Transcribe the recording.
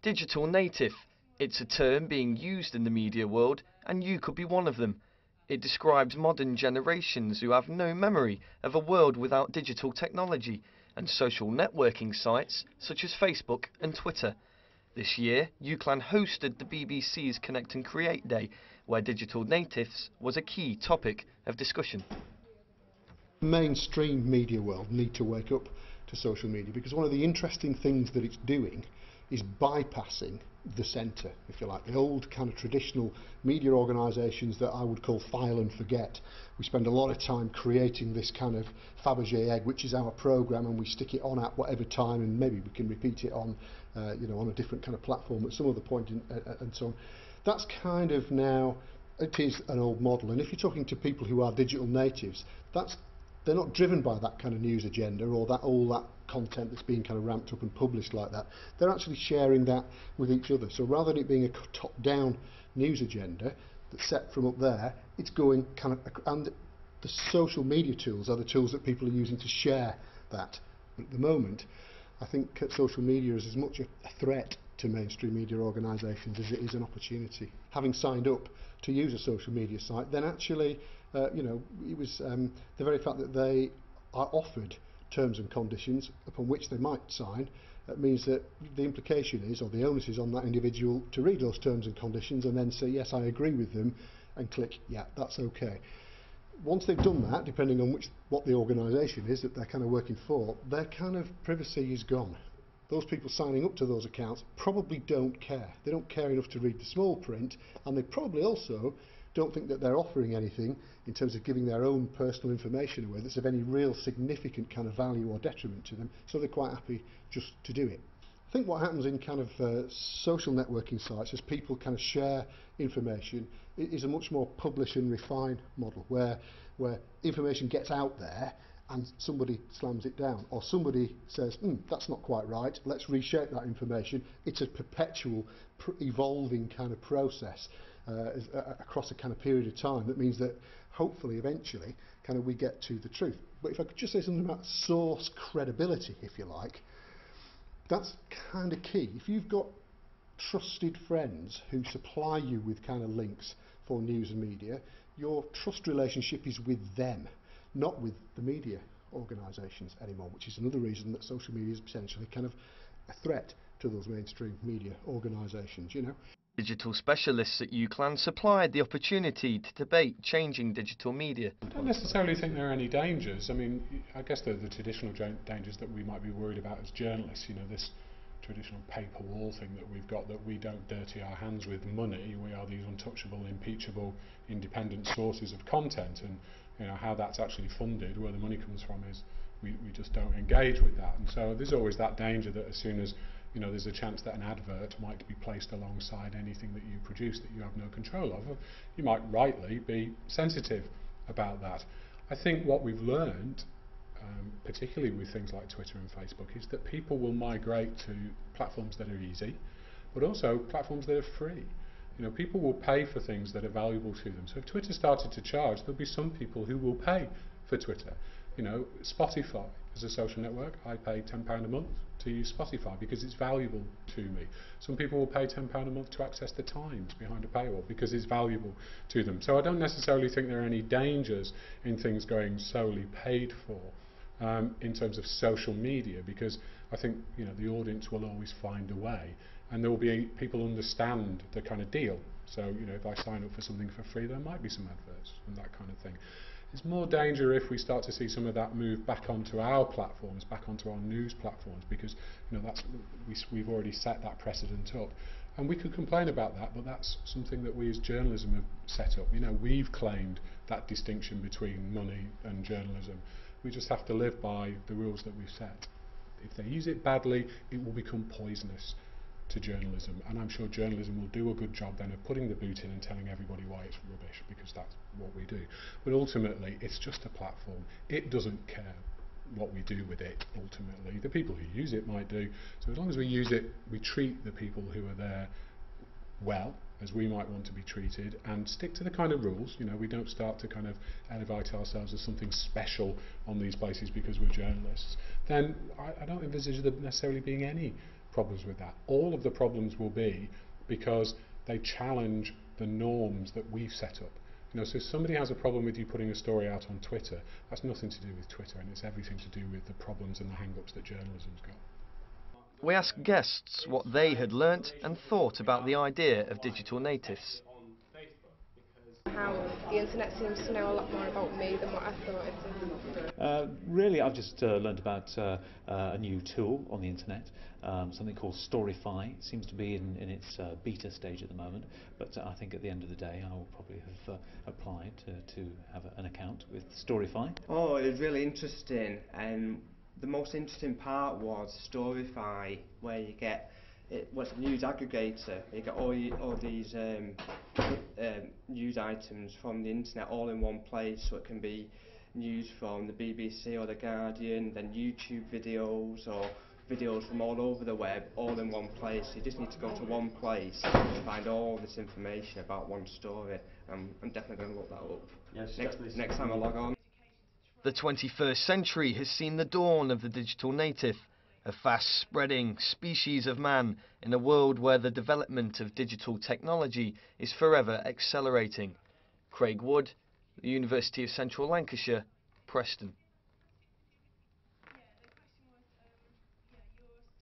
Digital native. It's a term being used in the media world, and you could be one of them. It describes modern generations who have no memory of a world without digital technology and social networking sites such as Facebook and Twitter. This year, UCLan hosted the BBC's Connect and Create Day, where digital natives was a key topic of discussion. The mainstream media world need to wake up to social media, because one of the interesting things that it's doing is bypassing the centre, if you like, the old kind of traditional media organisations that I would call file and forget. We spend a lot of time creating this kind of Fabergé egg, which is our programme, and we stick it on at whatever time, and maybe we can repeat it on, on a different kind of platform at some other point, and so on. That's kind of now, it is an old model, and if you're talking to people who are digital natives, they're not driven by that kind of news agenda or all that content that's being kind of ramped up and published like that. They're actually sharing that with each other. So rather than it being a top-down news agenda that's set from up there, it's going kind of, and the social media tools are the tools that people are using to share that. But at the moment, I think social media is as much a threat to mainstream media organisations as it is an opportunity. Having signed up to use a social media site, then actually, it was the very fact that they are offered terms and conditions upon which they might sign. That means that the implication is, or the onus is on that individual to read those terms and conditions and then say, yes, I agree with them, and click, yeah, that's okay. Once they've done that, depending on what the organisation is that they're kind of working for, their kind of privacy is gone. Those people signing up to those accounts probably don't care. They don't care enough to read the small print, and they probably also don't think that they're offering anything in terms of giving their own personal information away that's of any real significant kind of value or detriment to them, so they're quite happy just to do it. I think what happens in kind of social networking sites as people kind of share information is a much more publish and refine model, where information gets out there and somebody slams it down, or somebody says, that's not quite right, let's reshape that information. It's a perpetual evolving kind of process across a kind of period of time. That means that hopefully eventually kind of we get to the truth. But if I could just say something about source credibility, if you like, that's kind of key. If you've got trusted friends who supply you with kind of links for news and media, your trust relationship is with them, not with the media organisations anymore, which is another reason that social media is potentially kind of a threat to those mainstream media organisations, Digital specialists at UCLan supplied the opportunity to debate changing digital media. I don't necessarily think there are any dangers. I mean, I guess the traditional dangers that we might be worried about as journalists, this traditional paper wall thing that we've got, that we don't dirty our hands with money. We are these untouchable, impeachable, independent sources of content, and how that's actually funded, where the money comes from, is we just don't engage with that. And so there's always that danger that as soon as there's a chance that an advert might be placed alongside anything that you produce that you have no control of, you might rightly be sensitive about that. I think what we've learned, particularly with things like Twitter and Facebook, is that people will migrate to platforms that are easy, but also platforms that are free. People will pay for things that are valuable to them. So if Twitter started to charge, there'll be some people who will pay for Twitter. Spotify as a social network, I pay £10 a month to use Spotify because it's valuable to me. Some people will pay £10 a month to access the Times behind a paywall because it's valuable to them. So I don't necessarily think there are any dangers in things going solely paid for in terms of social media, because I think the audience will always find a way, and there will be people understand the kind of deal. So if I sign up for something for free, there might be some adverts and that kind of thing. There's more danger if we start to see some of that move back onto our platforms, back onto our news platforms, because we've already set that precedent up. And we could complain about that, but that's something that we as journalism have set up. We've claimed that distinction between money and journalism. We just have to live by the rules that we've set. If they use it badly, it will become poisonous to journalism, and I'm sure journalism will do a good job then of putting the boot in and telling everybody why it's rubbish, because that's what we do. But ultimately it's just a platform. It doesn't care what we do with it. Ultimately the people who use it might do. So as long as we use it, we treat the people who are there well, as we might want to be treated, and stick to the kind of rules. We don't start to kind of elevate ourselves as something special on these places because we're journalists. Then I don't envisage there necessarily being any problems with that. All of the problems will be because they challenge the norms that we've set up. You know, so if somebody has a problem with you putting a story out on Twitter, that's nothing to do with Twitter, and it's everything to do with the problems and the hang-ups that journalism's got. We asked guests what they had learnt and thought about the idea of digital natives. How the internet seems to know a lot more about me than what I thought it did. Really, I've just learned about a new tool on the internet, something called Storyfy. It seems to be in its beta stage at the moment, but I think at the end of the day I will probably have applied to have an account with Storyfy. Oh, it was really interesting, and the most interesting part was Storyfy, where you get it was a news aggregator. You get all these news items from the internet all in one place, so it can be news from the BBC or the Guardian, then YouTube videos or videos from all over the web, all in one place. You just need to go to one place to find all this information about one story. I'm definitely going to look that up. Yes, next time I log on. The 21st century has seen the dawn of the digital native, a fast-spreading species of man in a world where the development of digital technology is forever accelerating. Craig Wood, the University of Central Lancashire, Preston.